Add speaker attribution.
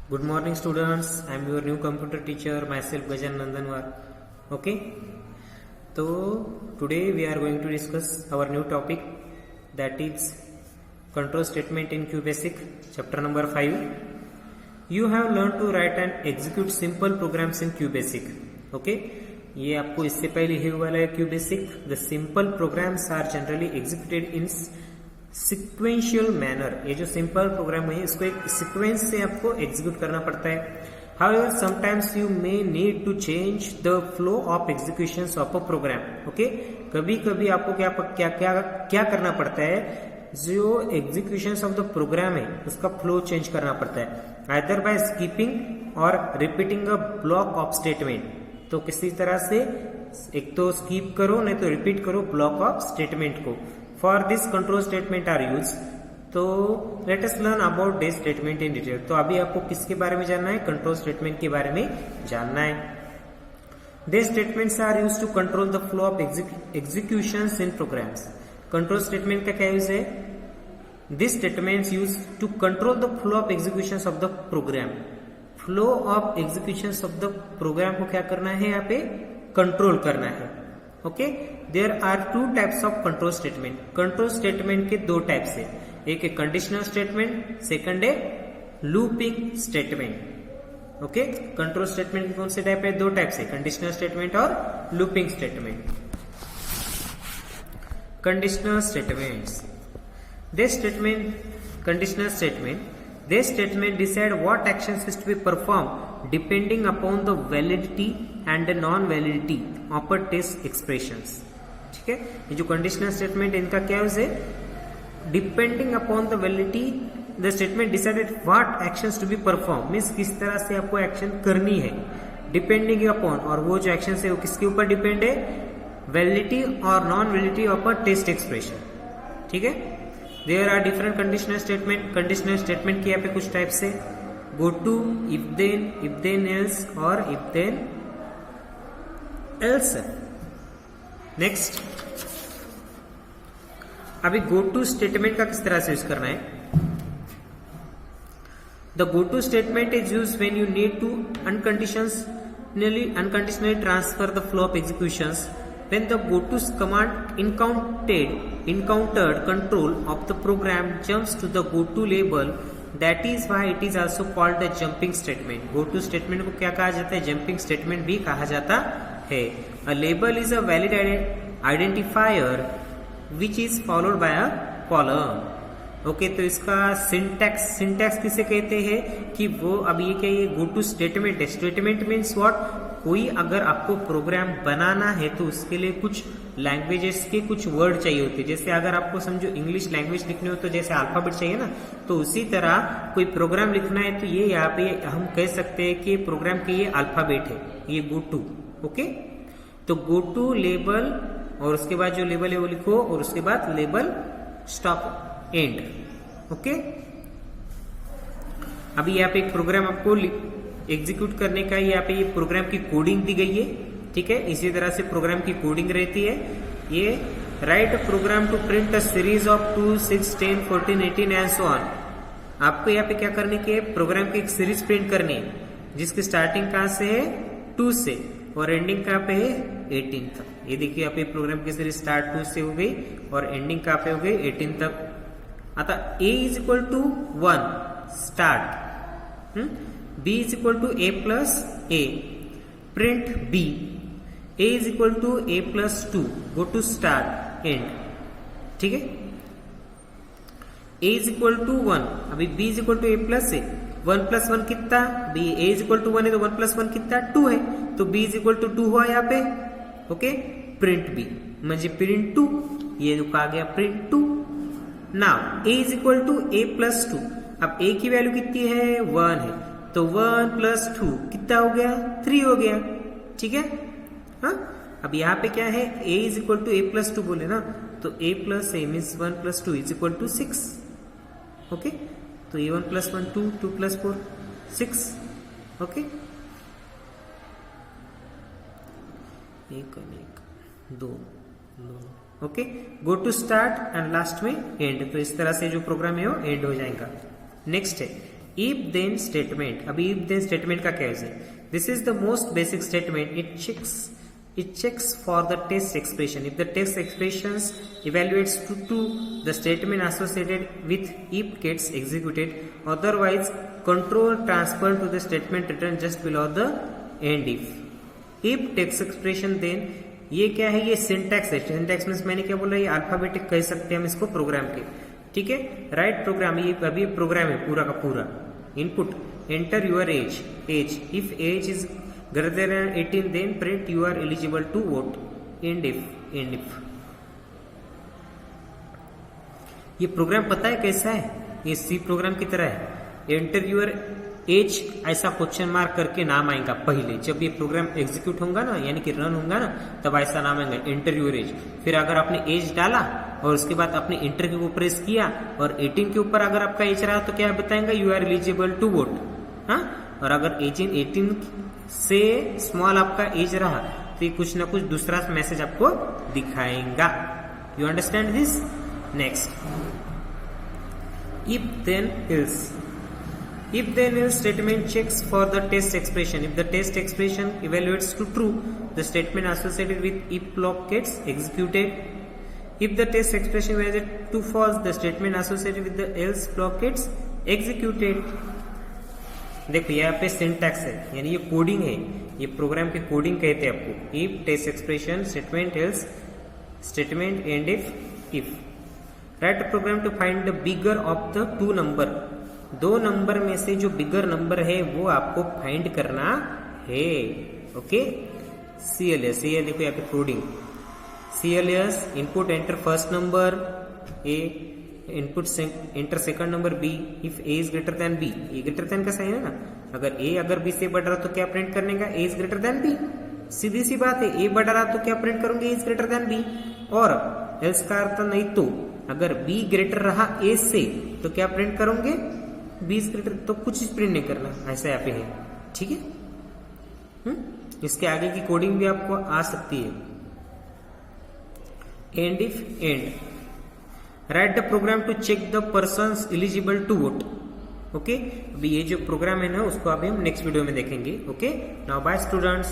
Speaker 1: Good morning, students. I am your new computer teacher, myself Gajan Nandanwar. Okay. So today we are going to discuss our new topic, that is control statement in QBasic, chapter number 5. You have learned to write and execute simple programs in QBasic. Okay. ये आपको इससे पहले ही वाला है QBasic. The simple programs are generally executed in sequential manner. ये जो simple programme है इसको एक सीक्वेंस से आपको एग्जीक्यूट करना पड़ता है. However sometimes you may need to change the flow of executions of a program. Okay, कभी कभी आपको क्या करना पड़ता है, जो एग्जीक्यूशंस ऑफ द प्रोग्राम है उसका फ्लो चेंज करना पड़ता है, आइदर बाय स्कीपिंग और repeating a block of statement. तो किसी तरह से एक तो स्कीप करो नहीं तो रिपीट करो ब्लॉक ऑफ स्टेटमेंट को. For this control statement are used. तो let us learn about this statement in detail. तो अभी आपको किसके बारे में जानना है, कंट्रोल स्टेटमेंट के बारे में जानना है. These statements are used to control the flow of executions in programs. Control statement का क्या यूज है? These statements used to control the flow of executions of the program. Flow of executions of the program को क्या करना है, यहाँ पे control करना है. Okay, there are two types of control statement. Control statement के दो टाइप्स है, एक है कंडीशनल स्टेटमेंट, सेकंड है looping statement. Okay, control statement के कौन से टाइप है? दो टाइप्स है, कंडीशनल स्टेटमेंट और looping statement. Conditional statements, they statement, conditional statement, they statement decide what actions is to be perform depending upon the validity and non validity of a test expressions. ठीक है, ये जो conditional statement इनका क्या use है? Depending upon the validity the statement decided what actions to be perform, means किस तरह से आपको एक्शन करनी है. डिपेंडिंग अपॉन, और वो जो एक्शन है वो किसके ऊपर डिपेंड है? वैलिडिटी और non validity of a test expression. ठीक है, there are different conditional statement. Conditional statement के यहाँ पे कुछ टाइप्स है, go to, if then else और इफ देन एल्स. नेक्स्ट, अभी गो टू स्टेटमेंट का किस तरह से यूज करना है? The go to statement is use when you need to unconditionally transfer the flow of executions. When the go to command encountered control of the program jumps to the go to label, that is why it is also called the jumping statement. go to statement को क्या कहा जाता है? jumping statement भी कहा जाता है. A label is a valid identifier which is followed by a column. Okay, तो इसका सिंटैक्स किसे कहते हैं कि वो, अब ये क्या, ये गो टू स्टेटमेंट है. Statement means what? कोई अगर आपको प्रोग्राम बनाना है तो उसके लिए कुछ लैंग्वेजेस के कुछ वर्ड चाहिए होते हैं. जैसे अगर आपको समझो इंग्लिश लैंग्वेज लिखनी हो तो जैसे अल्फाबेट चाहिए ना, तो उसी तरह कोई प्रोग्राम लिखना है तो ये यहाँ पे हम कह सकते हैं कि प्रोग्राम के ये अल्फाबेट है, ये गो टू. ओके, तो गो टू लेबल, और उसके बाद जो लेबल है वो लिखो, और उसके बाद लेबल स्टॉप एंड. ओके, अभी यहाँ पे एक प्रोग्राम आपको एग्जीक्यूट करने का, यहाँ पे ये प्रोग्राम की कोडिंग दी गई है. ठीक है, इसी तरह से प्रोग्राम की कोडिंग रहती है. ये write program to print a series of 2, 6, 10, 14, 18 and so on. आपको यहाँ पे क्या करने की है? प्रोग्राम की एक सीरीज प्रिंट करनी है जिसकी स्टार्टिंग कहाँ से है? 2 से, और एंडिंग कहाँ पे है? 18 तक. ये देखिए यहाँ पे प्रोग्राम की सीरीज स्टार्ट 2 से हो गई और एंडिंग कहाँ पे हो गई? 18 तक. आता a is equal to 1 start, b is equal to a plus a, print b, a is equal to a plus 2, go to start end. ठीक है, a इज इक्वल टू 1, अभी b is equal to a plus a, 1 plus 1 कितना? b, a is equal to 1 है तो 1 plus 1 कितना? 2 है, तो b is equal to 2 हुआ यहाँ पे. ओके, प्रिंट b म्हणजे प्रिंट 2, ये आ गया print 2. Now a is equal to a plus 2, अब a की वैल्यू कितनी है? 1 है, तो 1 प्लस 2 कितना हो गया? 3 हो गया. ठीक है, हाँ. अब यहाँ पे क्या है? a is equal to a plus 2 बोले ना, तो a plus a means 1 plus 2 is equal to 6. Okay, तो a1 plus 1 2, 2 plus 4 6. Okay, 1 2 2. Okay, go to start end last में एंड. तो इस तरह से जो प्रोग्राम है वो एंड हो जाएगा. नेक्स्ट है इफ देन स्टेटमेंट, अभी इफ देन स्टेटमेंट का क्या है? This is the most basic statement. It checks for the test expression. If the test expressions evaluates to true, the statement associated with if gets executed. Otherwise, control transfer to the statement written just below the end if. If text expression then, ये क्या है? ये syntax है. Syntax means मैंने क्या बोला? ये alphabetic कह सकते हैं हम इसको प्रोग्राम के. ठीक है, राइट प्रोग्राम. ये अभी प्रोग्राम है पूरा का पूरा. Input enter your age. If age is greater than 18 then print you are eligible to vote. end if. ये प्रोग्राम पता है कैसा है? ये सी प्रोग्राम की तरह है. एंटर यूर एज ऐसा क्वेश्चन मार्क करके नाम आएगा पहले. जब ये प्रोग्राम एग्जीक्यूट होगा ना, यानी कि रन होगा ना, तब ऐसा नाम आएगा एंटर यूर एज. फिर अगर आपने एज डाला और उसके बाद आपने इंटर के ऊपर प्रेस किया और 18 के ऊपर अगर आपका एज रहा तो क्या बताएंगे? You are eligible to vote. हाँ, और अगर 18 से स्मॉल आपका एज रहा तो ये कुछ ना कुछ दूसरा मैसेज आपको दिखाएगा. You understand this? Next, if then else. If then else statement checks for the test expression. If the test expression evaluates to true, the statement associated with if block gets executed. If the test expression evaluates to false, the statement associated with the else block gets executed. देखो यहाँ पे syntax है, यानी ये coding है. ये programme की coding कहते हैं आपको. If test expression statement else statement end if. Write program to find the bigger of the two number. दो नंबर में से जो बिगर नंबर है वो आपको फाइंड करना है. Okay, CLS. ये देखो यहाँ पे coding. CLS input enter first number A, input enter second number B. If A is greater than B. A greater than का साइन है ना. अगर बी से बढ़ रहा तो क्या प्रिंट करने का? ए इज ग्रेटर देन बी. सीधी सी बात है. ए बढ़ रहा तो क्या प्रिंट करोगे? ए इज ग्रेटर देन बी. और एल्स का अर्थ नहीं तो अगर बी ग्रेटर रहा ए से तो क्या प्रिंट करोगे? B is greater. तो कुछ प्रिंट नहीं करना, ऐसा यहाँ पे है. ठीक है, इसके आगे की कोडिंग भी आपको आ सकती है. End if end. Write the program to check the persons eligible to vote. Okay, अभी ये जो प्रोग्राम है ना उसको अभी हम नेक्स्ट वीडियो में देखेंगे. Okay, now bye students.